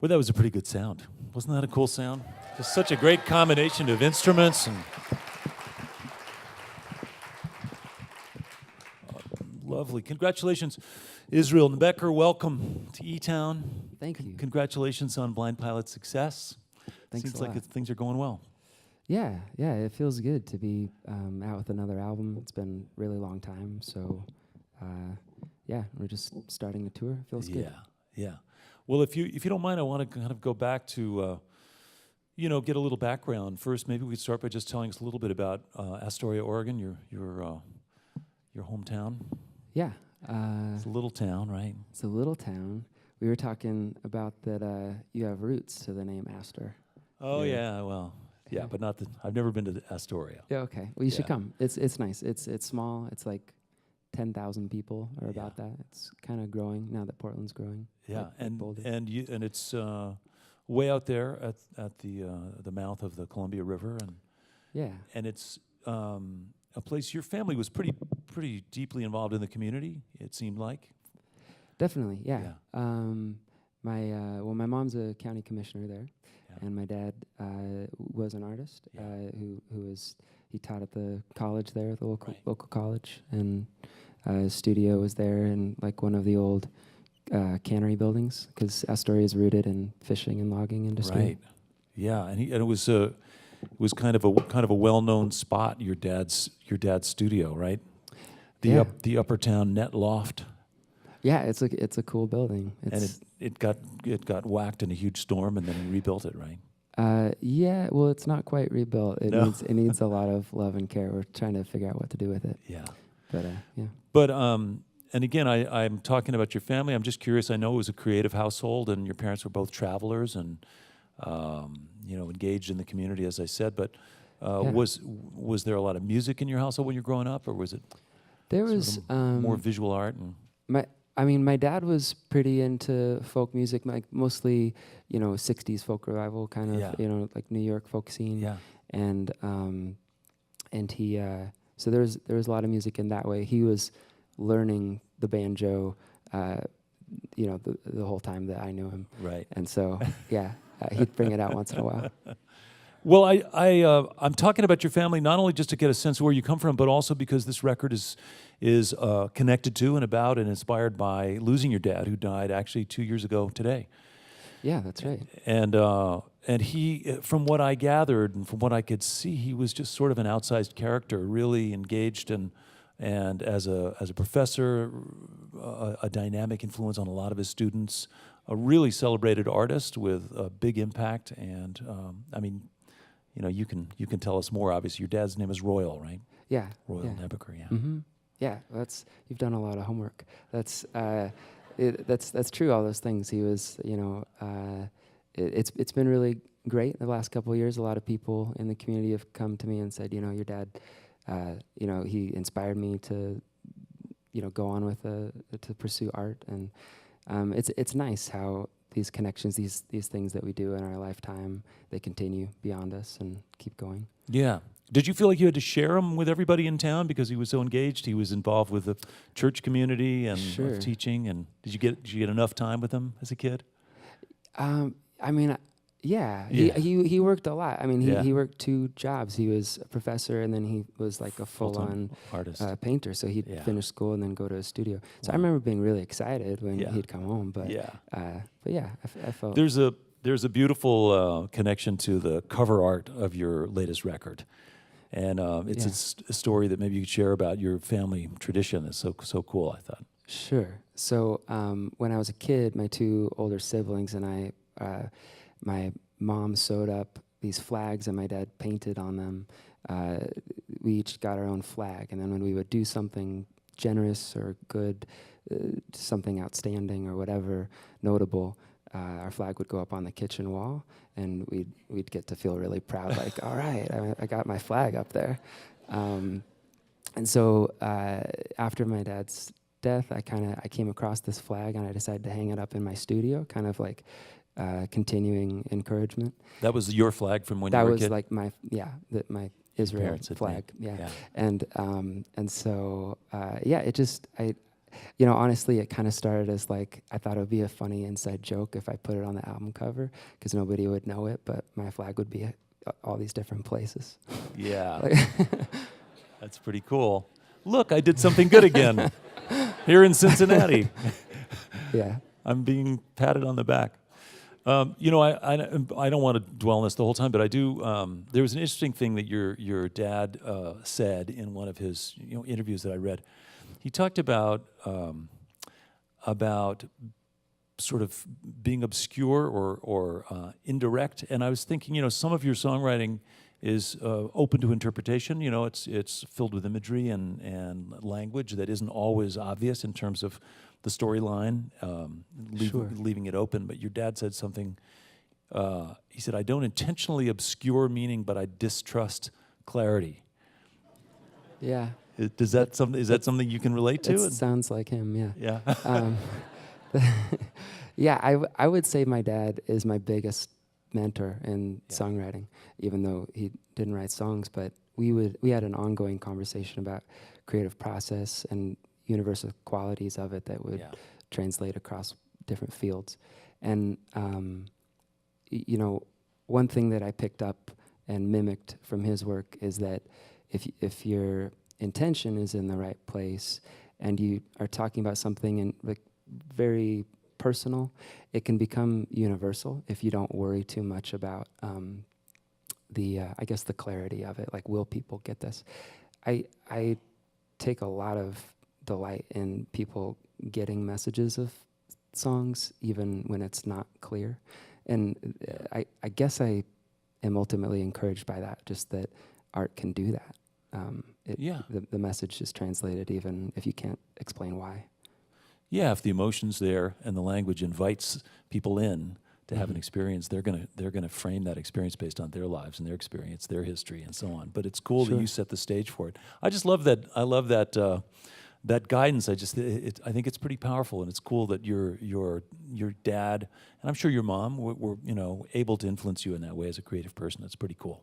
Well, that was a pretty good sound. Wasn't that a cool sound? Just such a great combination of instruments and lovely. Congratulations, Israel Nebeker. Welcome to eTown. Thank you. Congratulations on Blind Pilot's success. Thanks Seems a like lot. things are going well. Yeah, it feels good to be out with another album. It's been a really long time, so we're just starting the tour. Feels good. Yeah. Well, if you don't mind, I want to kind of go back to get a little background first. Maybe we could start by just telling us a little bit about Astoria, Oregon, your hometown. Yeah. It's a little town, right? It's a little town. We were talking about that you have roots to the name Astor. Oh yeah, well, yeah, but not I've never been to Astoria. Yeah, okay. Well, you should come. It's nice. It's small. It's like 10,000 people or about that. It's kind of growing now that Portland's growing. Yeah, like Boulder. and it's way out there at the mouth of the Columbia River, and it's a place your family was pretty deeply involved in the community. It seemed like. Definitely, yeah. My mom's a county commissioner there, and my dad was an artist he taught at the college there, the local college, and his studio was there in like one of the old cannery buildings because Astoria is rooted in fishing and logging industry. Right. Yeah, and it was kind of a well-known spot. Your dad's studio, right? The Upper Town Net Loft. Yeah, it's a cool building. It got whacked in a huge storm and then rebuilt it, right? Well, it's not quite rebuilt. It needs a lot of love and care. We're trying to figure out what to do with it. Yeah. But yeah. But and again, I'm talking about your family. I'm just curious. I know it was a creative household, and your parents were both travelers and engaged in the community, as I said. But was there a lot of music in your household when you were growing up, or was it? There was more visual art and. My dad was pretty into folk music, like mostly, 60s folk revival kind of, like New York folk scene. Yeah. And he, so there was a lot of music in that way. He was learning the banjo, the whole time that I knew him. Right. And so, he'd bring it out once in a while. Well, I'm talking about your family not only just to get a sense of where you come from, but also because this record is connected to and about and inspired by losing your dad, who died actually 2 years ago today. Yeah, that's right. And he, from what I gathered and from what I could see, he was just sort of an outsized character, really engaged and as a professor, a dynamic influence on a lot of his students, a really celebrated artist with a big impact. And you can tell us more. Obviously, your dad's name is Royal, right? Yeah. Royal Nebeker, yeah. Mm-hmm. Yeah, you've done a lot of homework. That's true. All those things. He was, it's been really great the last couple of years. A lot of people in the community have come to me and said, your dad, he inspired me to, go on with to pursue art, and it's nice how these connections, these things that we do in our lifetime, they continue beyond us and keep going. Yeah. Did you feel like you had to share him with everybody in town because he was so engaged? He was involved with the church community and Sure. teaching. And did you get enough time with him as a kid? Yeah. Yeah. He worked a lot. Yeah. He worked 2 jobs. He was a professor, and then he was like a full-on artist, painter. So he'd finish school and then go to a studio. So I remember being really excited when he'd come home. But I felt there's a beautiful connection to the cover art of your latest record, and it's a story that maybe you could share about your family tradition. That's so cool. I thought. Sure. So when I was a kid, my 2 older siblings and I. My mom sewed up these flags, and my dad painted on them. We each got our own flag, and then when we would do something generous or good, something outstanding or whatever notable, our flag would go up on the kitchen wall, and we'd get to feel really proud, like, all right, I got my flag up there. And so after my dad's death, I came across this flag, and I decided to hang it up in my studio, kind of like continuing encouragement. That was your flag from when you were a kid? That was like my Israel flag. Yeah. And so it just honestly, it kind of started as like, I thought it would be a funny inside joke if I put it on the album cover, because nobody would know it, but my flag would be at all these different places. Yeah, Like that's pretty cool. Look, I did something good again here in Cincinnati. yeah. I'm being patted on the back. I don't want to dwell on this the whole time, but I do. There was an interesting thing that your dad said in one of his interviews that I read. He talked about sort of being obscure or indirect, and I was thinking, some of your songwriting is open to interpretation. It's filled with imagery and language that isn't always obvious in terms of the storyline, Sure. leaving it open. But your dad said something. He said, "I don't intentionally obscure meaning, but I distrust clarity." Yeah. Is that something you can relate to? It sounds like him, yeah. Yeah. Yeah, I would say my dad is my biggest mentor in songwriting, even though he didn't write songs. But we had an ongoing conversation about creative process and universal qualities of it that would translate across different fields. And one thing that I picked up and mimicked from his work is that if your intention is in the right place and you are talking about something in like very personal, it can become universal if you don't worry too much about the clarity of it. Like, will people get this? I take a lot of delight in people getting messages of songs, even when it's not clear. And I guess I am ultimately encouraged by that, just that art can do that. The message is translated even if you can't explain why. Yeah, if the emotion's there and the language invites people in to have an experience, they're gonna frame that experience based on their lives and their experience, their history, and so on. But it's cool that you set the stage for it. I just love that. I love that that guidance. I think it's pretty powerful, and it's cool that your dad and I'm sure your mom were able to influence you in that way as a creative person. That's pretty cool.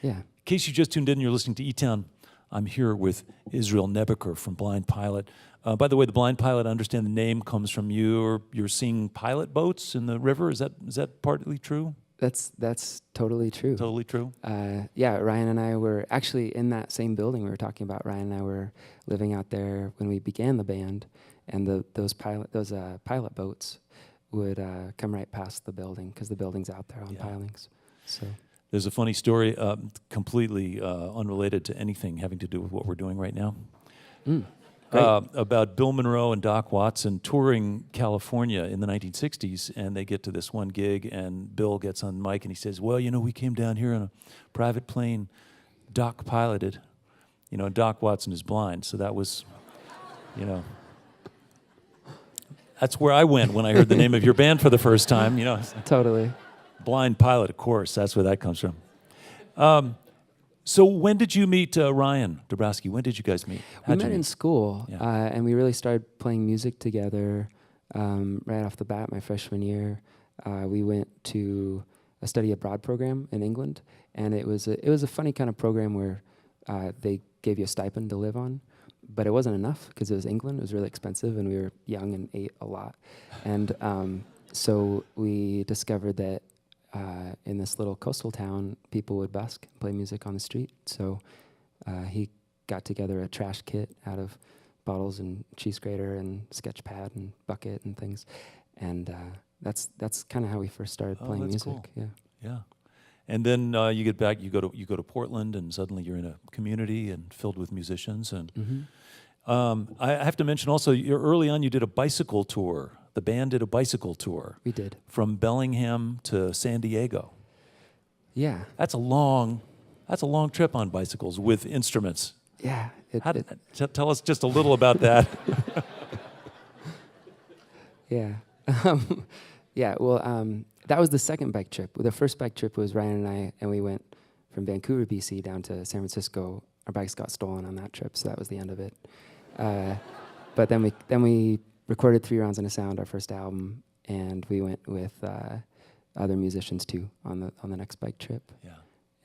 Yeah. In case you just tuned in, you're listening to eTown. I'm here with Israel Nebeker from Blind Pilot. By the way, the Blind Pilot, I understand the name comes from you're seeing pilot boats in the river. Is that partly true? That's totally true. Totally true? Yeah, Ryan and I were actually in that same building we were talking about. Ryan and I were living out there when we began the band, and those pilot boats would come right past the building because the building's out there on pilings. So there's a funny story, completely unrelated to anything having to do with what we're doing right now. About Bill Monroe and Doc Watson touring California in the 1960s, and they get to this one gig, and Bill gets on the mic and he says, "Well, we came down here on a private plane, Doc piloted, Doc Watson is blind, so that was, that's where I went when I heard the name of your band for the first time, Totally. Blind Pilot, of course, that's where that comes from. So when did you meet Ryan Dabrowski? When did you guys meet? We met in school, and we really started playing music together right off the bat. My freshman year, we went to a study abroad program in England, and it was a funny kind of program where they gave you a stipend to live on, but it wasn't enough because it was England. It was really expensive, and we were young and ate a lot, and so we discovered that. In this little coastal town, people would busk and play music on the street. So he got together a trash kit out of bottles and cheese grater and sketch pad and bucket and things, and that's kind of how we first started playing music. Cool. Yeah. And then you get back. You go to Portland, and suddenly you're in a community and filled with musicians. And I have to mention also, early on you did a bicycle tour. The band did a bicycle tour. We did. From Bellingham to San Diego. Yeah. That's a long trip on bicycles with instruments. Yeah. Tell us just a little about that. Yeah. Well, that was the second bike trip. The first bike trip was Ryan and I, and we went from Vancouver, BC, down to San Francisco. Our bikes got stolen on that trip, so that was the end of it. But then we recorded 3 Rounds and a Sound, our first album, and we went with other musicians too on the next bike trip. Yeah.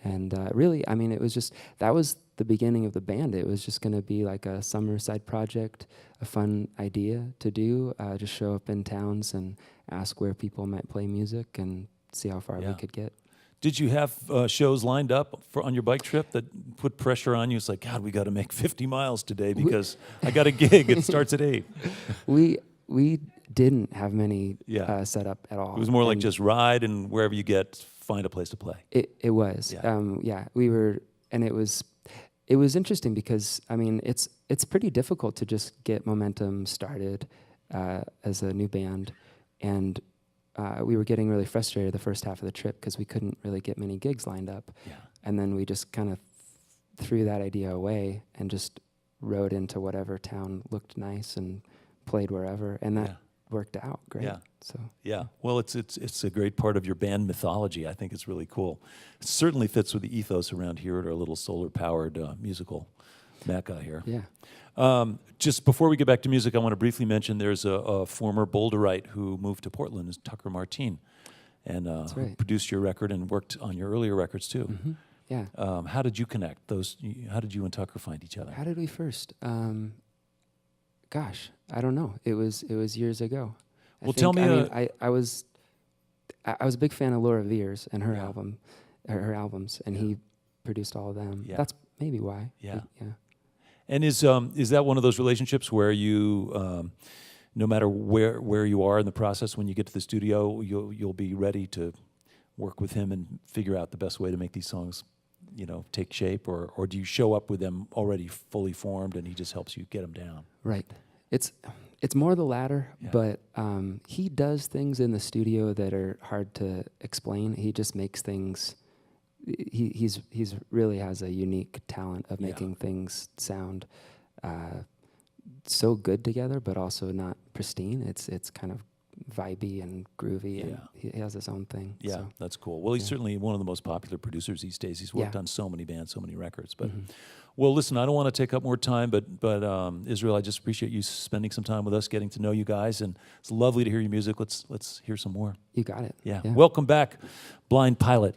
And really, I mean, it was just, that was the beginning of the band. It was just going to be like a summer side project, a fun idea to do, just show up in towns and ask where people might play music and see how far we could get. Did you have shows lined up on your bike trip that put pressure on you? It's like, God, we got to make 50 miles today because I got a gig. It starts at 8. We didn't have many set up at all. It was more like just ride and wherever you get, find a place to play. It was. We were, and it was interesting because, I mean, it's pretty difficult to just get momentum started as a new band, and we were getting really frustrated the first half of the trip because we couldn't really get many gigs lined up. Yeah. And then we just kind of threw that idea away and just rode into whatever town looked nice and played wherever, and that worked out great. Yeah. So well, it's a great part of your band mythology. I think it's really cool. It certainly fits with the ethos around here at our little solar-powered musical mecca here. Yeah. Just before we get back to music, I want to briefly mention there's a former Boulderite who moved to Portland, is Tucker Martine, and who produced your record and worked on your earlier records too. Mm-hmm. Yeah. How did you connect? How did you and Tucker find each other? How did we first? Gosh, I don't know. It was years ago. Well, tell me. I was a big fan of Laura Veers and her her albums, and he produced all of them. Yeah. That's maybe why. Yeah. Yeah. And is that one of those relationships where you, no matter where you are in the process, when you get to the studio, you'll be ready to work with him and figure out the best way to make these songs, take shape, or do you show up with them already fully formed and he just helps you get them down? Right. It's more the latter, but he does things in the studio that are hard to explain. He just makes things. He's really has a unique talent of making things sound so good together, but also not pristine. It's kind of vibey and groovy, and he has his own thing. Yeah, so. That's cool. Well, he's certainly one of the most popular producers these days. He's worked on so many bands, so many records. But well, listen, I don't want to take up more time, but Israel, I just appreciate you spending some time with us, getting to know you guys, and it's lovely to hear your music. Let's hear some more. You got it. Yeah. Welcome back, Blind Pilot.